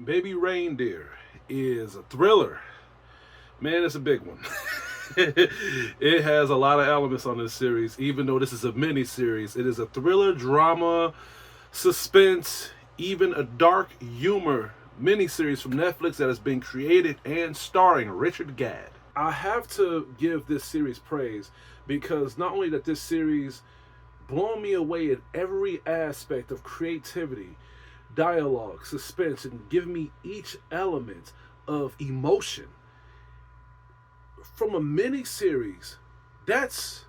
Baby Reindeer is a thriller. Man, it's a big one. It has a lot of elements on this series, even though this is a mini series. It is a thriller, drama, suspense, even a dark humor mini series from Netflix that has been created and starring Richard Gadd. I have to give this series praise because not only that this series blown me away in every aspect of creativity, dialogue, suspense, and give me each element of emotion from a mini series. That's,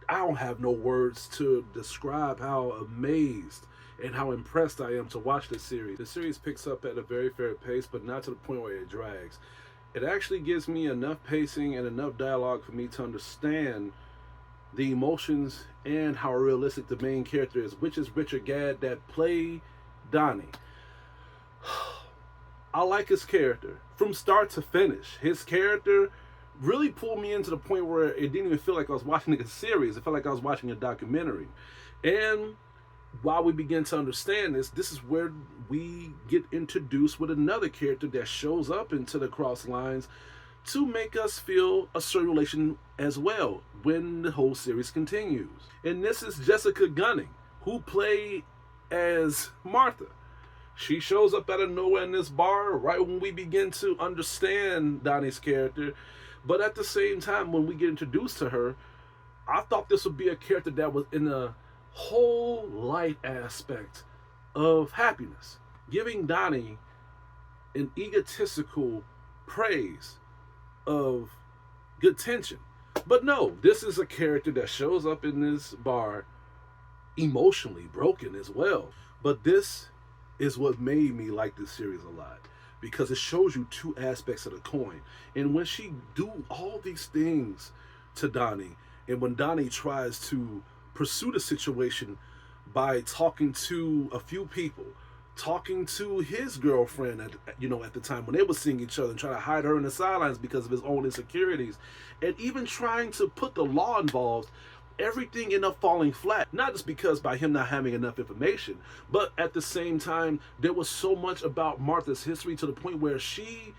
I don't have no words to describe how amazed and how impressed I am to watch this series. The series picks up at a very fair pace, but not to the point where it drags. It actually gives me enough pacing and enough dialogue for me to understand the emotions and how realistic the main character is, which is Richard Gadd that played Donnie. I like his character from start to finish. His character really pulled me into the point where it didn't even feel like I was watching a series. It felt like I was watching a documentary. And while we begin to understand this is where we get introduced with another character that shows up into the cross lines to make us feel a certain relation as well when the whole series continues. And this is Jessica Gunning, who played as Martha. She shows up out of nowhere in this bar right when we begin to understand Donnie's character. But at the same time, when we get introduced to her, I thought this would be a character that was in a whole light aspect of happiness, giving Donnie an egotistical praise of good tension. But no, this is a character that shows up in this bar emotionally broken as well. But this is what made me like this series a lot, because it shows you two aspects of the coin. And when she do all these things to Donnie, and when Donnie tries to pursue the situation by talking to a few people, talking to his girlfriend at the time when they were seeing each other, and trying to hide her in the sidelines because of his own insecurities, and even trying to put the law involved, everything ended up falling flat. Not just because by him not having enough information, but at the same time, there was so much about Martha's history to the point where she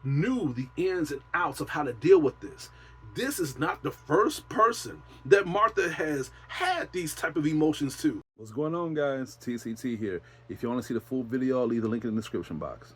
knew the ins and outs of how to deal with this. This is not the first person that Martha has had these type of emotions to. What's going on, guys? TCT here. If you want to see the full video, I'll leave the link in the description box.